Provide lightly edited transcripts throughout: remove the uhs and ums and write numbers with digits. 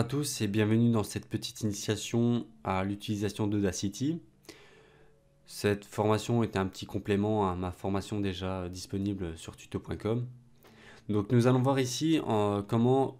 à tous et bienvenue dans cette petite initiation à l'utilisation d'Audacity. Cette formation est un petit complément à ma formation déjà disponible sur tuto.com. Donc nous allons voir ici comment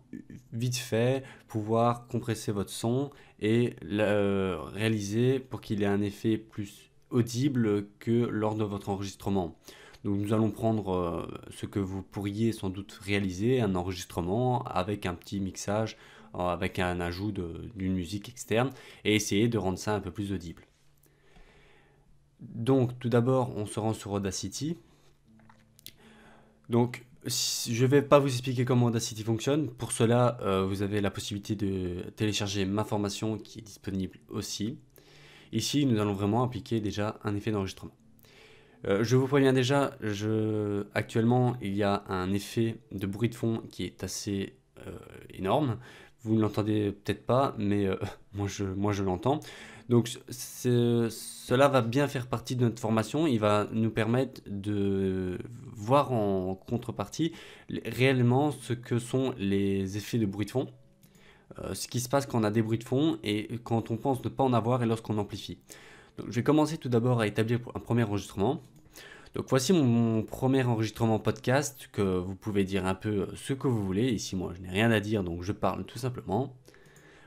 vite fait pouvoir compresser votre son et réaliser pour qu'il ait un effet plus audible que lors de votre enregistrement. Donc nous allons prendre ce que vous pourriez sans doute réaliser, un enregistrement avec un petit mixage, avec un ajout d'une musique externe et essayer de rendre ça un peu plus audible. Donc tout d'abord on se rend sur Audacity. Donc je ne vais pas vous expliquer comment Audacity fonctionne. Pour cela vous avez la possibilité de télécharger ma formation qui est disponible aussi. Ici nous allons vraiment appliquer déjà un effet d'enregistrement. Je vous préviens déjà, actuellement il y a un effet de bruit de fond qui est assez énorme. Vous ne l'entendez peut-être pas, mais moi je l'entends. Donc cela va bien faire partie de notre formation. Il va nous permettre de voir en contrepartie réellement ce que sont les effets de bruit de fond. Ce qui se passe quand on a des bruits de fond et quand on pense ne pas en avoir et lorsqu'on amplifie. Donc, je vais commencer tout d'abord à établir un premier enregistrement. Donc voici mon premier enregistrement podcast que vous pouvez dire un peu ce que vous voulez. Ici moi je n'ai rien à dire donc je parle tout simplement.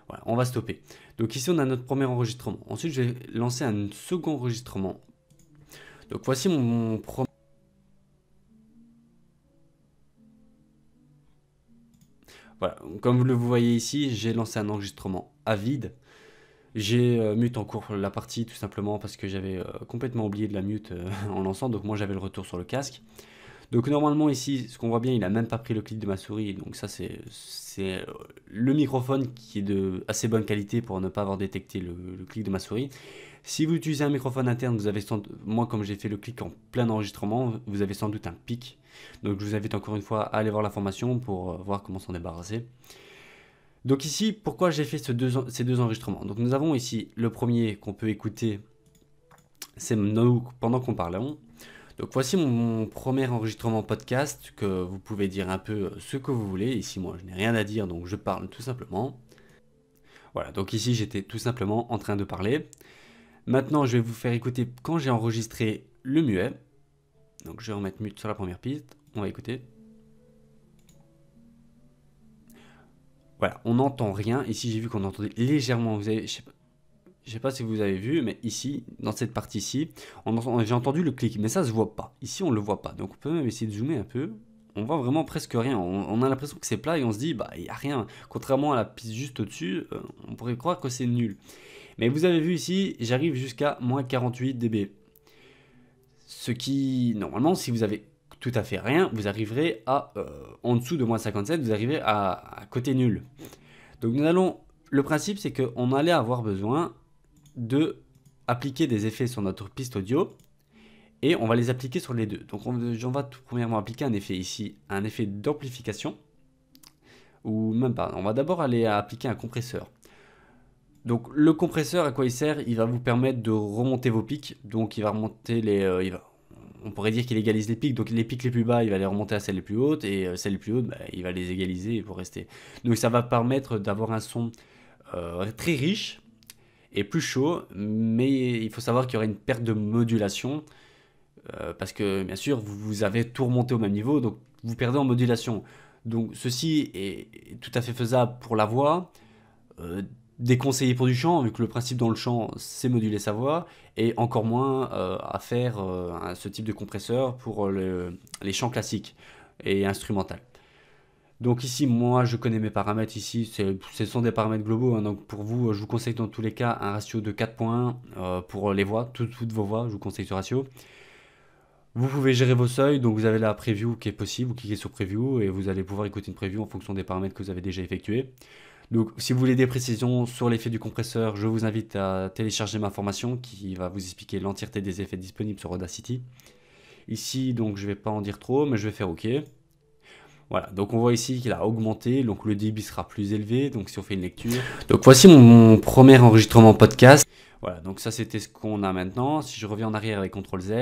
Voilà, on va stopper. Donc ici on a notre premier enregistrement. Ensuite je vais lancer un second enregistrement. Donc voici mon premier... Voilà, comme vous le voyez ici, j'ai lancé un enregistrement à vide. J'ai mute en cours la partie tout simplement parce que j'avais complètement oublié de la mute en lançant, donc moi j'avais le retour sur le casque. Donc normalement ici, ce qu'on voit bien, il n'a même pas pris le clic de ma souris, donc ça c'est le microphone qui est de assez bonne qualité pour ne pas avoir détecté le clic de ma souris. Si vous utilisez un microphone interne, vous avez moi comme j'ai fait le clic en plein enregistrement, vous avez sans doute un pic. Donc je vous invite encore une fois à aller voir la formation pour voir comment s'en débarrasser. Donc ici, pourquoi j'ai fait ces deux enregistrements? Donc nous avons ici le premier qu'on peut écouter, c'est nous pendant qu'on parle. Donc voici mon premier enregistrement podcast que vous pouvez dire un peu ce que vous voulez. Ici moi je n'ai rien à dire donc je parle tout simplement. Voilà, donc ici j'étais tout simplement en train de parler. Maintenant je vais vous faire écouter quand j'ai enregistré le muet. Donc je vais remettre mute sur la première piste, on va écouter. Voilà, on n'entend rien. Ici, j'ai vu qu'on entendait légèrement. Je ne sais pas si vous avez vu, mais ici, dans cette partie-ci, j'ai entendu le clic. Mais ça se voit pas. Ici, on ne le voit pas. Donc, on peut même essayer de zoomer un peu. On voit vraiment presque rien. On a l'impression que c'est plat et on se dit, bah, il n'y a rien. Contrairement à la piste juste au-dessus, on pourrait croire que c'est nul. Mais vous avez vu ici, j'arrive jusqu'à moins 48 dB. Ce qui, normalement, si vous avez tout à fait rien, vous arriverez à en dessous de moins 57, vous arrivez à côté nul. Donc le principe c'est qu'on allait avoir besoin de appliquer des effets sur notre piste audio et on va les appliquer sur les deux. Donc on va tout premièrement appliquer un effet ici, un effet d'amplification ou même pas. On va d'abord aller appliquer un compresseur. Donc le compresseur, à quoi il sert? Il va vous permettre de remonter vos pics. Donc il va remonter on pourrait dire qu'il égalise les pics. Donc les pics les plus bas, il va les remonter à celles les plus hautes. Et celles les plus hautes, il va les égaliser pour rester. Donc ça va permettre d'avoir un son très riche et plus chaud. Mais il faut savoir qu'il y aura une perte de modulation. Parce que bien sûr, vous avez tout remonté au même niveau. Donc vous perdez en modulation. Donc ceci est tout à fait faisable pour la voix. Déconseillé pour du chant, vu que le principe dans le chant, c'est moduler sa voix, et encore moins à faire ce type de compresseur pour les chants classiques et instrumentaux. Donc ici, moi, je connais mes paramètres ici, ce sont des paramètres globaux, hein, donc pour vous, je vous conseille dans tous les cas un ratio de 4.1 pour les voix, toutes vos voix, je vous conseille ce ratio. Vous pouvez gérer vos seuils, donc vous avez la preview qui est possible, vous cliquez sur preview et vous allez pouvoir écouter une preview en fonction des paramètres que vous avez déjà effectués. Donc si vous voulez des précisions sur l'effet du compresseur, je vous invite à télécharger ma formation qui va vous expliquer l'entièreté des effets disponibles sur Audacity. Ici, donc je ne vais pas en dire trop, mais je vais faire OK. Voilà, donc on voit ici qu'il a augmenté, donc le débit sera plus élevé, donc si on fait une lecture. Donc voici mon premier enregistrement podcast. Voilà, donc ça c'était ce qu'on a maintenant. Si je reviens en arrière avec CTRL Z,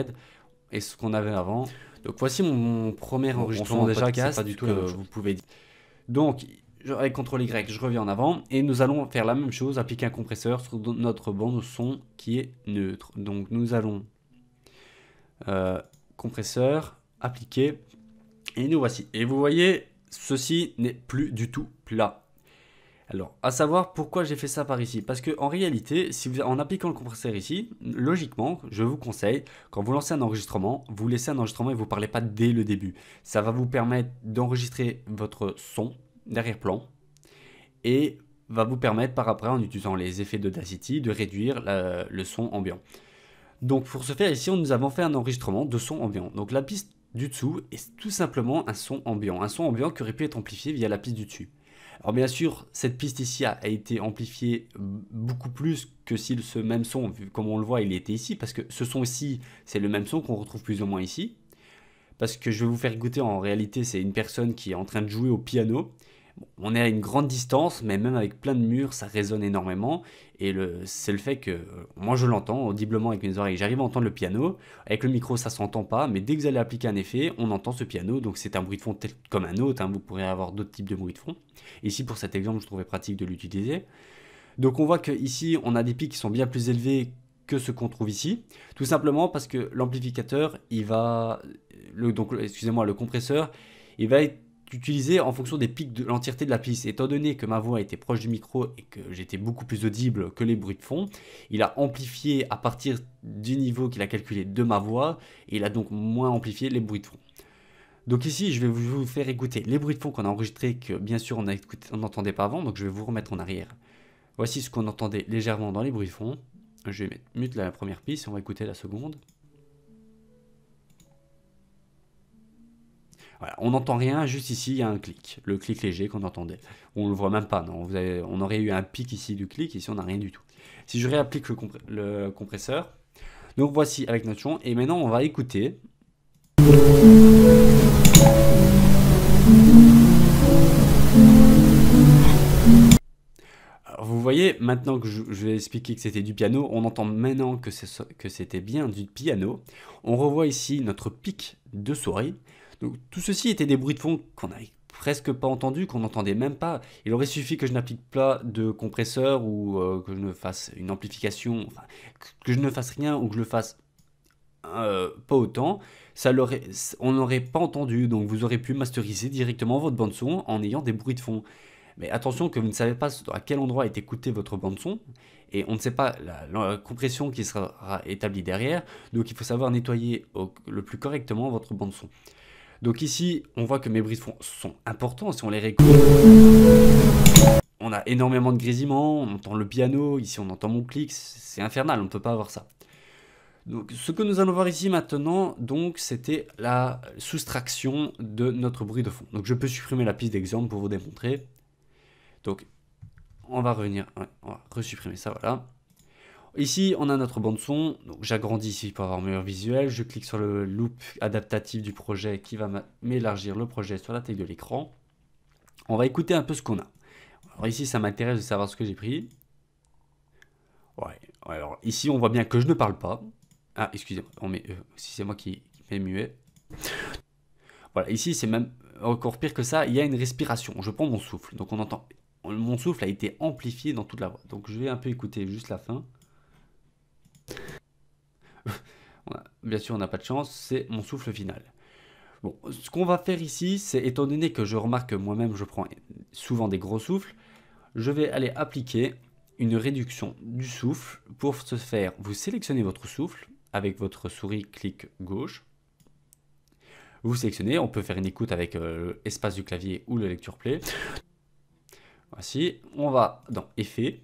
et ce qu'on avait avant. Donc voici mon premier enregistrement déjà podcast, c'est pas du tout que vous pouvez dire. Donc avec CTRL Y, je reviens en avant et nous allons faire la même chose, appliquer un compresseur sur notre bande son qui est neutre. Donc nous allons compresseur, appliquer et nous voici. Et vous voyez, ceci n'est plus du tout plat. Alors, à savoir pourquoi j'ai fait ça par ici. Parce que en réalité, en appliquant le compresseur ici, logiquement, je vous conseille, quand vous lancez un enregistrement, vous laissez un enregistrement et vous ne parlez pas dès le début. Ça va vous permettre d'enregistrer votre son d'arrière-plan et va vous permettre par après, en utilisant les effets d'Audacity, de réduire le son ambiant. Donc pour ce faire, ici, nous avons fait un enregistrement de son ambiant. Donc la piste du dessous est tout simplement un son ambiant qui aurait pu être amplifié via la piste du dessus. Alors bien sûr, cette piste ici a été amplifiée beaucoup plus que si ce même son, comme on le voit, il était ici, parce que ce son ici, c'est le même son qu'on retrouve plus ou moins ici. Parce que je vais vous faire goûter, en réalité, c'est une personne qui est en train de jouer au piano. Bon, on est à une grande distance, mais même avec plein de murs, ça résonne énormément. Et c'est le fait que moi je l'entends audiblement avec mes oreilles. J'arrive à entendre le piano. Avec le micro, ça s'entend pas, mais dès que vous allez appliquer un effet, on entend ce piano. Donc c'est un bruit de fond tel comme un autre. Hein. Vous pourrez avoir d'autres types de bruits de fond. Ici, pour cet exemple, je trouvais pratique de l'utiliser. Donc on voit qu'ici, on a des pics qui sont bien plus élevés que ce qu'on trouve ici. Tout simplement parce que l'amplificateur, le compresseur, il va être utilisé en fonction des pics de l'entièreté de la piste. Étant donné que ma voix était proche du micro et que j'étais beaucoup plus audible que les bruits de fond, il a amplifié à partir du niveau qu'il a calculé de ma voix et il a donc moins amplifié les bruits de fond. Donc ici, je vais vous faire écouter les bruits de fond qu'on a enregistrés que bien sûr on n'entendait pas avant, donc je vais vous remettre en arrière. Voici ce qu'on entendait légèrement dans les bruits de fond. Je vais mettre mute la première piste et on va écouter la seconde. Voilà, on n'entend rien, juste ici il y a un clic, le clic léger qu'on entendait. On ne le voit même pas, non. On aurait eu un pic ici du clic, ici on n'a rien du tout. Si je réapplique le compresseur, donc voici avec notre son, et maintenant on va écouter. Alors vous voyez, maintenant que je vais expliquer que c'était du piano, on entend maintenant que c'était bien du piano. On revoit ici notre pic de souris. Donc tout ceci était des bruits de fond qu'on n'avait presque pas entendu, qu'on n'entendait même pas. Il aurait suffi que je n'applique pas de compresseur ou que je ne fasse une amplification, enfin, que je ne fasse rien ou que je le fasse pas autant, on n'aurait pas entendu. Donc vous aurez pu masteriser directement votre bande son en ayant des bruits de fond. Mais attention que vous ne savez pas à quel endroit est écoutée votre bande son et on ne sait pas la compression qui sera établie derrière. Donc il faut savoir nettoyer le plus correctement votre bande son. Donc ici, on voit que mes bruits de fond sont importants. Si on les réécoute, on a énormément de grésillements, on entend le piano, ici on entend mon clic, c'est infernal, on ne peut pas avoir ça. Donc ce que nous allons voir ici maintenant, donc c'était la soustraction de notre bruit de fond. Donc je peux supprimer la piste d'exemple pour vous démontrer. Donc on va revenir, on va resupprimer ça, voilà. Ici, on a notre bande son, donc j'agrandis ici pour avoir un meilleur visuel, je clique sur le loop adaptatif du projet qui va m'élargir le projet sur la taille de l'écran. On va écouter un peu ce qu'on a. Alors ici, ça m'intéresse de savoir ce que j'ai pris. Ouais, alors ici, on voit bien que je ne parle pas. Ah, excusez-moi, si c'est moi qui fais muet. Voilà, ici, c'est même encore pire que ça, il y a une respiration. Je prends mon souffle, donc on entend, mon souffle a été amplifié dans toute la voix. Donc je vais un peu écouter juste la fin. Bien sûr, on n'a pas de chance, c'est mon souffle final. Bon, ce qu'on va faire ici, c'est étant donné que je remarque que moi-même je prends souvent des gros souffles, je vais aller appliquer une réduction du souffle. Pour ce faire, vous sélectionnez votre souffle avec votre souris clic gauche. Vous sélectionnez, on peut faire une écoute avec l'espace du clavier ou le lecture play. Voici, on va dans Effets.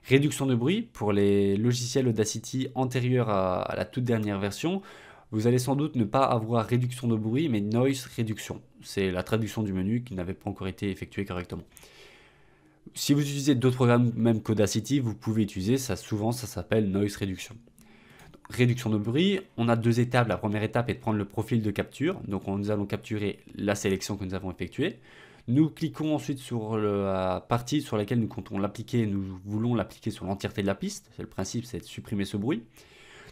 Réduction de bruit, pour les logiciels Audacity antérieurs à la toute dernière version, vous allez sans doute ne pas avoir réduction de bruit, mais noise réduction. C'est la traduction du menu qui n'avait pas encore été effectuée correctement. Si vous utilisez d'autres programmes même qu'Audacity, vous pouvez utiliser ça. Souvent, ça s'appelle noise reduction. Réduction de bruit, on a deux étapes. La première étape est de prendre le profil de capture. Donc, nous allons capturer la sélection que nous avons effectuée. Nous cliquons ensuite sur la partie sur laquelle nous comptons l'appliquer. Nous voulons l'appliquer sur l'entièreté de la piste. C'est le principe, c'est de supprimer ce bruit.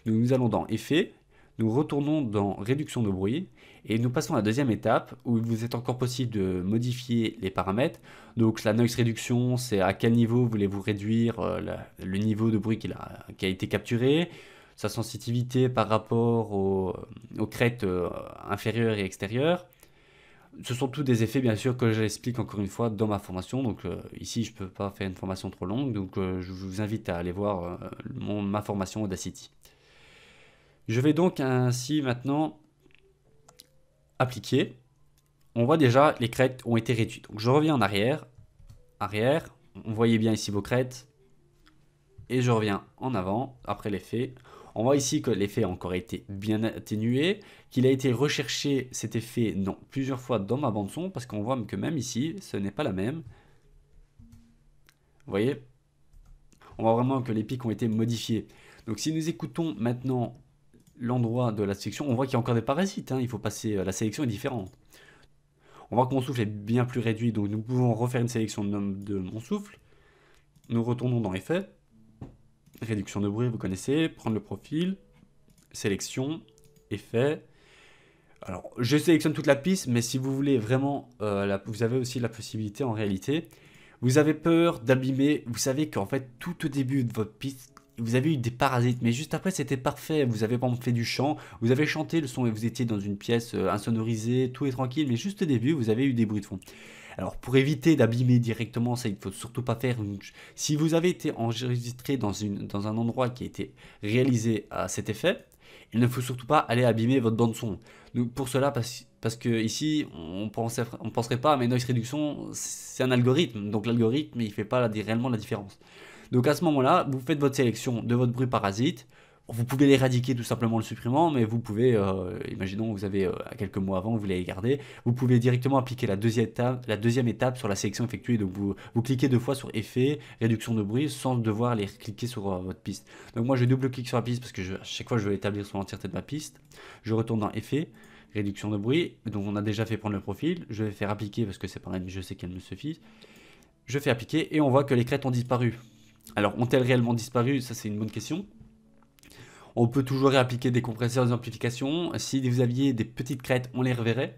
Donc, nous allons dans Effets. Nous retournons dans réduction de bruit et nous passons à la deuxième étape où il vous est encore possible de modifier les paramètres. Donc la noise réduction, c'est à quel niveau voulez-vous réduire le niveau de bruit qui a été capturé, sa sensitivité par rapport aux crêtes inférieures et extérieures. Ce sont tous des effets, bien sûr, que j'explique encore une fois dans ma formation. Donc ici, je ne peux pas faire une formation trop longue, donc je vous invite à aller voir ma formation Audacity. Je vais donc ainsi maintenant appliquer. On voit déjà les crêtes ont été réduites. Donc je reviens en arrière. On voyait bien ici vos crêtes. Et je reviens en avant après l'effet. On voit ici que l'effet a encore été bien atténué, qu'il a été recherché cet effet plusieurs fois dans ma bande son, parce qu'on voit que même ici, ce n'est pas la même. Vous voyez? On voit vraiment que les pics ont été modifiés. Donc si nous écoutons maintenant l'endroit de la sélection, on voit qu'il y a encore des parasites, hein, il faut passer, la sélection est différente. On voit que mon souffle est bien plus réduit, donc nous pouvons refaire une sélection de mon souffle. Nous retournons dans Effet, réduction de bruit, vous connaissez, prendre le profil, sélection, Effet. Alors, je sélectionne toute la piste, mais si vous voulez vraiment, vous avez aussi la possibilité en réalité. Vous avez peur d'abîmer, vous savez qu'en fait, tout au début de votre piste, vous avez eu des parasites, mais juste après, c'était parfait. Vous avez par exemple fait du chant, vous avez chanté le son et vous étiez dans une pièce insonorisée, tout est tranquille, mais juste au début, vous avez eu des bruits de fond. Alors, pour éviter d'abîmer directement, ça, il ne faut surtout pas faire. Si vous avez été enregistré dans un endroit qui a été réalisé à cet effet, il ne faut surtout pas aller abîmer votre bande son. Donc, pour cela, parce que ici, on penserait pas, mais noise reduction, c'est un algorithme. Donc l'algorithme, il fait pas réellement la différence. Donc à ce moment-là, vous faites votre sélection de votre bruit parasite. Vous pouvez l'éradiquer tout simplement en le supprimant, mais vous pouvez, imaginons vous avez quelques mois avant, vous voulez les garder, vous pouvez directement appliquer la deuxième étape sur la sélection effectuée. Donc vous cliquez 2 fois sur effet, réduction de bruit, sans devoir les cliquer sur votre piste. Donc moi je double-clique sur la piste parce que à chaque fois je veux établir sur l'entièreté de ma piste. Je retourne dans effet, réduction de bruit, donc on a déjà fait prendre le profil, je vais faire appliquer parce que c'est pareil, je sais qu'elle me suffit. Je fais appliquer et on voit que les crêtes ont disparu. Alors ont-elles réellement disparu? Ça c'est une bonne question. On peut toujours réappliquer des compresseurs, des amplifications. Si vous aviez des petites crêtes, on les reverrait.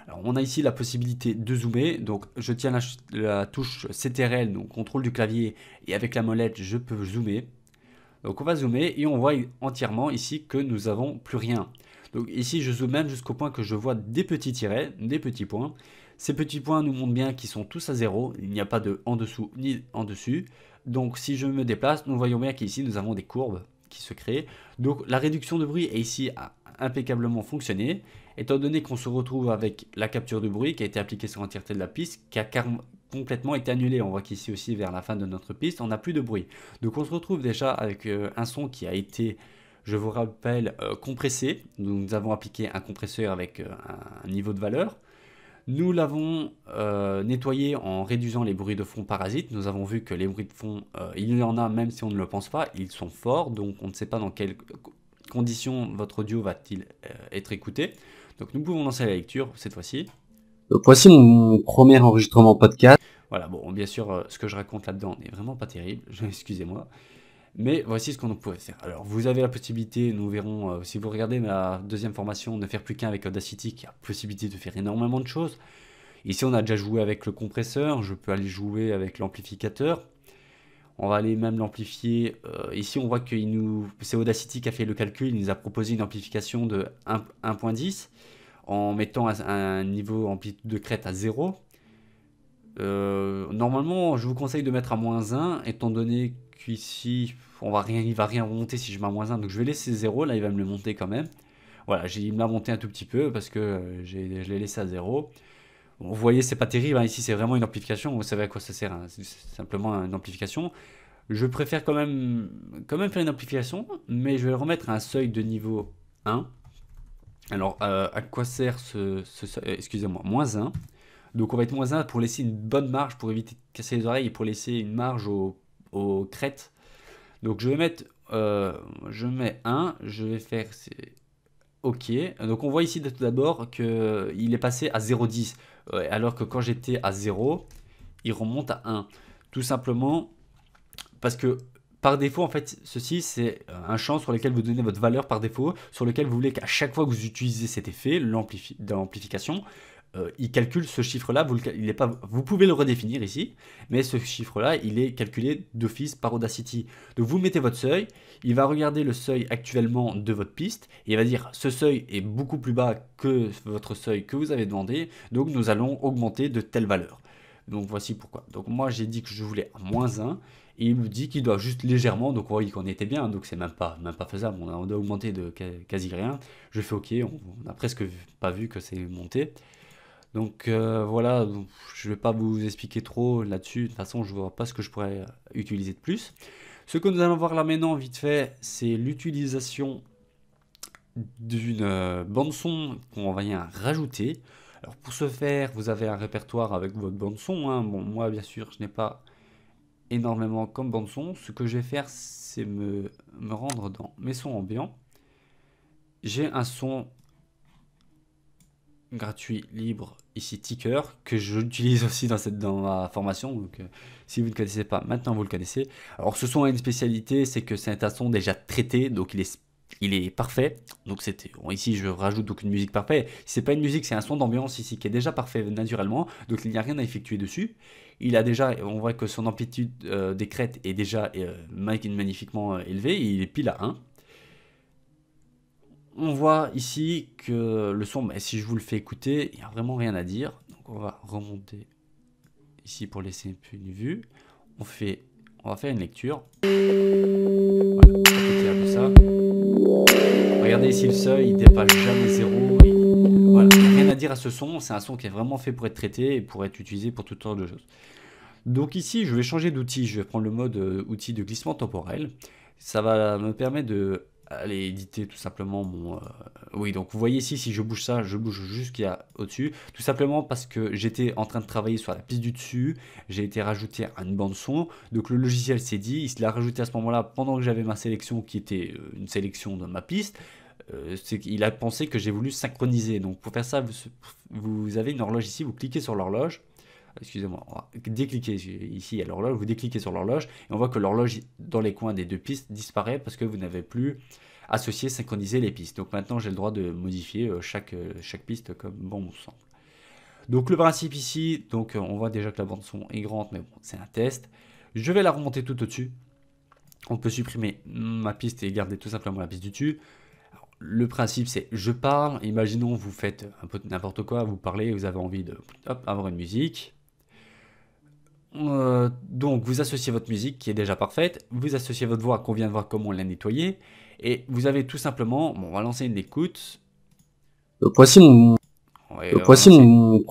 Alors, on a ici la possibilité de zoomer. Donc, je tiens la touche CTRL, donc contrôle du clavier, et avec la molette, je peux zoomer. Donc, on va zoomer et on voit entièrement ici que nous n'avons plus rien. Donc, ici, je zoome même jusqu'au point que je vois des petits tirets, des petits points. Ces petits points nous montrent bien qu'ils sont tous à 0. Il n'y a pas de en dessous ni en dessus. Donc, si je me déplace, nous voyons bien qu'ici, nous avons des courbes qui se créent. Donc la réduction de bruit est ici a impeccablement fonctionné, étant donné qu'on se retrouve avec la capture de bruit qui a été appliquée sur l'entièreté de la piste, qui a complètement été annulée. On voit qu'ici aussi vers la fin de notre piste, on n'a plus de bruit. Donc on se retrouve déjà avec un son qui a été, je vous rappelle, compressé. Donc, nous avons appliqué un compresseur avec un niveau de valeur. Nous l'avons nettoyé en réduisant les bruits de fond parasites. Nous avons vu que les bruits de fond, il y en a même si on ne le pense pas, ils sont forts, donc on ne sait pas dans quelles conditions votre audio va-t-il être écouté. Donc nous pouvons lancer la lecture cette fois-ci. Donc voici mon premier enregistrement podcast. Voilà, bon, bien sûr, ce que je raconte là-dedans n'est vraiment pas terrible, excusez-moi. Mais voici ce qu'on pouvait faire. Alors, vous avez la possibilité, nous verrons, si vous regardez ma deuxième formation, ne faire plus qu'un avec Audacity, qui a la possibilité de faire énormément de choses. Ici, on a déjà joué avec le compresseur, je peux aller jouer avec l'amplificateur. On va aller même l'amplifier. Ici, on voit que c'est Audacity qui a fait le calcul, il nous a proposé une amplification de 1.10 en mettant un niveau amplitude de crête à 0. Normalement, je vous conseille de mettre à -1, étant donné qu'ici, il va rien remonter si je mets à -1, donc je vais laisser 0, là il va me le monter quand même. Voilà, il me l'a monté un tout petit peu parce que je l'ai laissé à 0. Bon, vous voyez, c'est pas terrible, hein. Ici c'est vraiment une amplification, vous savez à quoi ça sert, hein. C'est simplement une amplification. Je préfère quand même faire une amplification, mais je vais le remettre à un seuil de niveau 1. Alors, à quoi sert excusez-moi, -1. Donc on va être -1 pour laisser une bonne marge, pour éviter de casser les oreilles et pour laisser une marge aux crêtes. Donc je vais mettre, je mets 1, je vais faire OK. Donc on voit ici tout d'abord qu'il est passé à 0,10, alors que quand j'étais à 0, il remonte à 1. Tout simplement parce que par défaut, en fait, ceci, c'est un champ sur lequel vous donnez votre valeur par défaut, sur lequel vous voulez qu'à chaque fois que vous utilisez cet effet, d'amplification, il calcule ce chiffre-là, il est pas, vous pouvez le redéfinir ici, mais ce chiffre-là, il est calculé d'office par Audacity. Donc vous mettez votre seuil, il va regarder le seuil actuellement de votre piste, et il va dire ce seuil est beaucoup plus bas que votre seuil que vous avez demandé, donc nous allons augmenter de telle valeur. Donc voici pourquoi. Donc moi j'ai dit que je voulais un -1, et il me dit qu'il doit juste légèrement, donc on voit qu'on était bien, donc c'est même pas faisable, on doit augmenter de quasi rien. Je fais OK, on a presque pas vu que c'est monté. Donc voilà, donc, je ne vais pas vous expliquer trop là-dessus. De toute façon, je ne vois pas ce que je pourrais utiliser de plus. Ce que nous allons voir là maintenant, vite fait, c'est l'utilisation d'une bande son qu'on va bien rajouter. Alors pour ce faire, vous avez un répertoire avec votre bande son, hein. Bon, moi bien sûr, je n'ai pas énormément comme bande son. Ce que je vais faire, c'est me rendre dans mes sons ambiants. J'ai un son gratuit, libre, ici Ticker, que j'utilise aussi dans ma formation. Donc, si vous ne connaissez pas, maintenant vous le connaissez. Alors, ce son a une spécialité, c'est que c'est un son déjà traité, donc il est parfait. Donc, bon, ici, je rajoute donc une musique parfaite. Si c'est pas une musique, c'est un son d'ambiance ici qui est déjà parfait naturellement, donc il n'y a rien à effectuer dessus. Il a déjà, on voit que son amplitude des crêtes est déjà magnifiquement élevée, il est pile à 1. On voit ici que le son, si je vous le fais écouter, il n'y a vraiment rien à dire. Donc on va remonter ici pour laisser un peu une vue. On va faire une lecture. Voilà, écoutez un peu ça. Regardez ici le seuil, il dépasse jamais 0. Voilà, il n'y a rien à dire à ce son. C'est un son qui est vraiment fait pour être traité et pour être utilisé pour toutes sortes de choses. Donc ici, je vais changer d'outil. Je vais prendre le mode outil de glissement temporel. Ça va me permettre de aller éditer tout simplement mon... Oui, donc vous voyez ici, si je bouge ça, je bouge jusqu'à au-dessus. Tout simplement parce que j'étais en train de travailler sur la piste du dessus. J'ai été rajouté à une bande son. Donc le logiciel s'est dit, il se l'a rajouté à ce moment-là pendant que j'avais ma sélection qui était une sélection de ma piste. Il a pensé que j'ai voulu synchroniser. Donc pour faire ça, vous avez une horloge ici, vous cliquez sur l'horloge. Excusez-moi, on va décliquer ici à l'horloge, vous décliquez sur l'horloge et on voit que l'horloge dans les coins des deux pistes disparaît parce que vous n'avez plus associé, synchronisé les pistes. Donc maintenant j'ai le droit de modifier chaque piste comme bon me semble. Donc le principe ici, donc on voit déjà que la bande son est grande, mais bon, c'est un test. Je vais la remonter tout au-dessus. On peut supprimer ma piste et garder tout simplement la piste du dessus. Alors, le principe c'est je parle, imaginons vous faites un peu n'importe quoi, vous parlez, vous avez envie de avoir une musique. Donc vous associez votre musique qui est déjà parfaite, vous associez votre voix qu'on vient de voir comment on l'a nettoyée, et vous avez tout simplement, bon, on va lancer une écoute. Voici mon...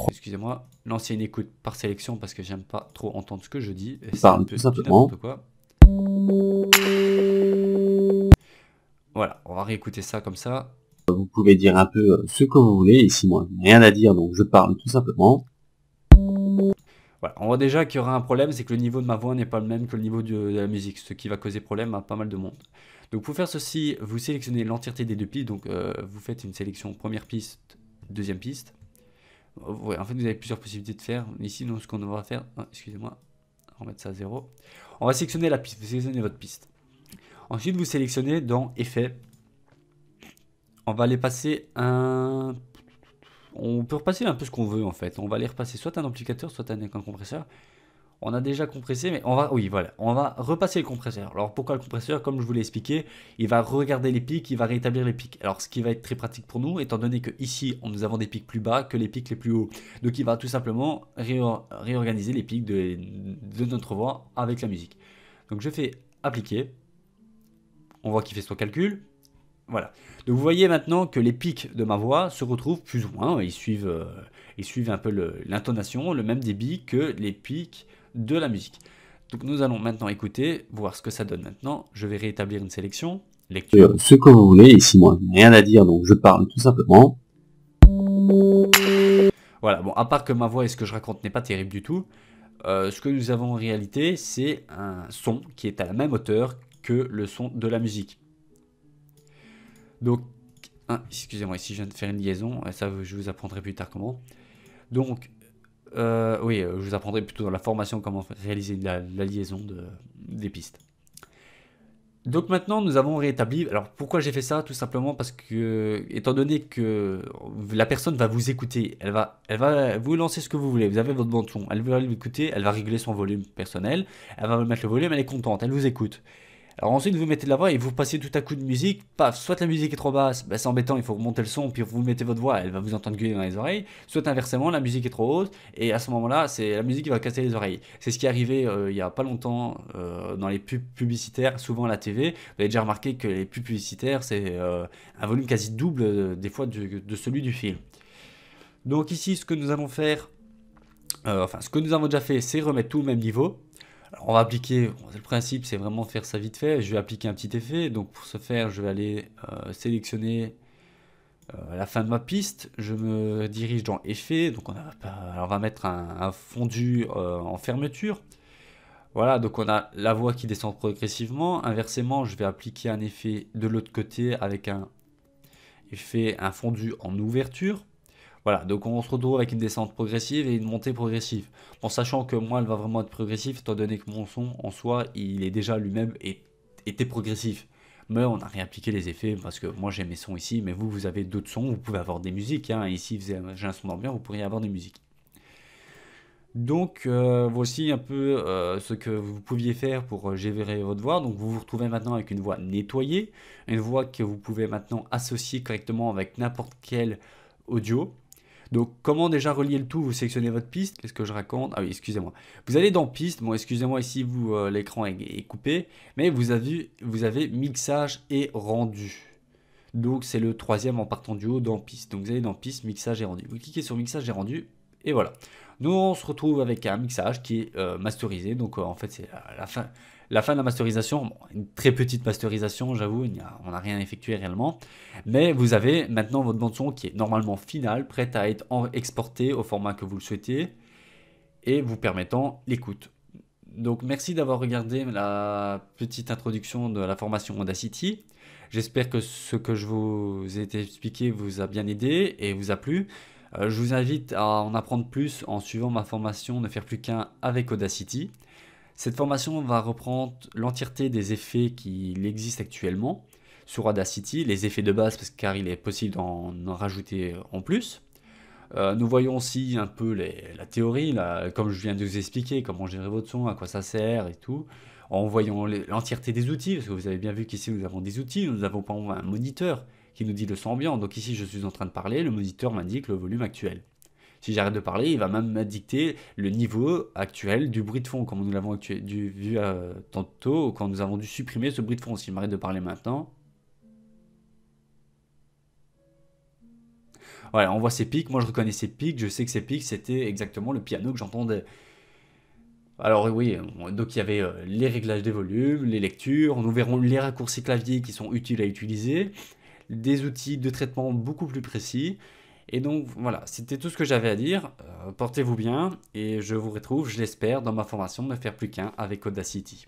Excusez-moi, lancer une écoute par sélection parce que j'aime pas trop entendre ce que je dis, c'est un peu simplement n'importe quoi. Voilà, on va réécouter ça comme ça. Vous pouvez dire un peu ce que vous voulez, ici moi rien à dire donc je parle tout simplement. Voilà, on voit déjà qu'il y aura un problème, c'est que le niveau de ma voix n'est pas le même que le niveau de la musique, ce qui va causer problème à pas mal de monde. Donc pour faire ceci, vous sélectionnez l'entièreté des deux pistes, donc vous faites une sélection première piste, deuxième piste. Ouais, en fait vous avez plusieurs possibilités de faire. Ici, nous, ce qu'on va faire, excusez-moi, on va mettre ça à 0. On va sélectionner la piste, vous sélectionnez votre piste. Ensuite, vous sélectionnez dans Effets. On va aller passer un... On peut repasser un peu ce qu'on veut en fait. On va aller repasser soit un amplificateur, soit un compresseur. On a déjà compressé, mais oui, voilà, on va repasser le compresseur. Alors pourquoi le compresseur? Comme je vous l'ai expliqué, il va regarder les pics, il va rétablir les pics. Alors ce qui va être très pratique pour nous, étant donné que ici, nous avons des pics plus bas que les pics les plus hauts. Donc il va tout simplement réorganiser les pics de notre voix avec la musique. Donc je fais appliquer. On voit qu'il fait son calcul. Voilà. Donc vous voyez maintenant que les pics de ma voix se retrouvent plus ou moins, ils suivent un peu l'intonation, le même débit que les pics de la musique. Donc nous allons maintenant écouter, voir ce que ça donne maintenant. Je vais rétablir une sélection, lecture. Ce que vous voulez, ici moi rien à dire donc je parle tout simplement. Voilà, bon, à part que ma voix et ce que je raconte n'est pas terrible du tout, ce que nous avons en réalité, c'est un son qui est à la même hauteur que le son de la musique. Donc, excusez-moi, ici je viens de faire une liaison, et ça je vous apprendrai plus tard comment. Donc, oui, je vous apprendrai plutôt dans la formation comment réaliser la liaison des pistes. Donc maintenant, nous avons rétabli. Alors pourquoi j'ai fait ça? Tout simplement parce que, étant donné que la personne va vous écouter, elle va vous lancer ce que vous voulez. Vous avez votre bande son, elle va l'écouter, elle va régler son volume personnel, elle va mettre le volume, elle est contente, elle vous écoute. Alors ensuite, vous mettez de la voix et vous passez tout à coup de musique. Paf, soit la musique est trop basse, bah, c'est embêtant, il faut remonter le son, puis vous mettez votre voix, elle va vous entendre gueuler dans les oreilles. Soit inversement, la musique est trop haute, et à ce moment-là, c'est la musique qui va casser les oreilles. C'est ce qui est arrivé il y a pas longtemps dans les pubs publicitaires, souvent à la TV. Vous avez déjà remarqué que les pubs publicitaires, c'est un volume quasi double des fois de celui du film. Donc ici, ce que nous allons faire, enfin ce que nous avons déjà fait, c'est remettre tout au même niveau. Alors, on va appliquer, bon, le principe c'est vraiment faire ça vite fait, je vais appliquer un petit effet, donc pour ce faire je vais aller sélectionner la fin de ma piste, je me dirige dans effet, donc alors on va mettre un fondu en fermeture, voilà, donc on a la voix qui descend progressivement, inversement je vais appliquer un effet de l'autre côté avec un effet, un fondu en ouverture. Voilà, donc on se retrouve avec une descente progressive et une montée progressive. En sachant que moi, elle va vraiment être progressive, étant donné que mon son, en soi, il est déjà lui-même était progressif. Mais on n'a rien appliqué les effets, parce que moi j'ai mes sons ici, mais vous, vous avez d'autres sons, vous pouvez avoir des musiques. Hein. Ici, j'ai un son d'ambiance, vous pourriez avoir des musiques. Donc voici un peu ce que vous pouviez faire pour gérer votre voix. Donc vous vous retrouvez maintenant avec une voix nettoyée, une voix que vous pouvez maintenant associer correctement avec n'importe quel audio. Donc, comment déjà relier le tout? Vous sélectionnez votre piste. Qu'est-ce que je raconte? Ah oui, excusez-moi. Vous allez dans piste. Bon, excusez-moi ici, vous, l'écran est coupé. Mais vous avez mixage et rendu. Donc, c'est le troisième en partant du haut dans piste. Donc, vous allez dans piste, mixage et rendu. Vous cliquez sur mixage et rendu. Et voilà. Nous, on se retrouve avec un mixage qui est masterisé. Donc, en fait, c'est la fin de la masterisation. Bon, une très petite masterisation, j'avoue. On n'a rien effectué réellement. Mais vous avez maintenant votre bande son qui est normalement finale, prête à être exportée au format que vous le souhaitez et vous permettant l'écoute. Donc merci d'avoir regardé la petite introduction de la formation Audacity. J'espère que ce que je vous ai expliqué vous a bien aidé et vous a plu. Je vous invite à en apprendre plus en suivant ma formation Ne faire plus qu'un avec Audacity. Cette formation va reprendre l'entièreté des effets qui existent actuellement sur Audacity, les effets de base car il est possible d'en rajouter en plus. Nous voyons aussi un peu la théorie, comme je viens de vous expliquer, comment gérer votre son, à quoi ça sert et tout, en voyant l'entièreté des outils, parce que vous avez bien vu qu'ici nous avons des outils, nous avons par exemple un moniteur qui nous dit le son ambiant, donc ici je suis en train de parler, le moniteur m'indique le volume actuel. Si j'arrête de parler, il va même m'indiquer le niveau actuel du bruit de fond, comme nous l'avons vu tantôt, quand nous avons dû supprimer ce bruit de fond. Si je m'arrête de parler maintenant, voilà, on voit ces pics. Moi, je reconnais ces pics. Je sais que ces pics, c'était exactement le piano que j'entendais. Alors oui, donc il y avait les réglages des volumes, les lectures. Nous verrons les raccourcis clavier qui sont utiles à utiliser, des outils de traitement beaucoup plus précis. Et donc voilà, c'était tout ce que j'avais à dire. Portez-vous bien et je vous retrouve, je l'espère, dans ma formation Ne faire plus qu'un avec Audacity.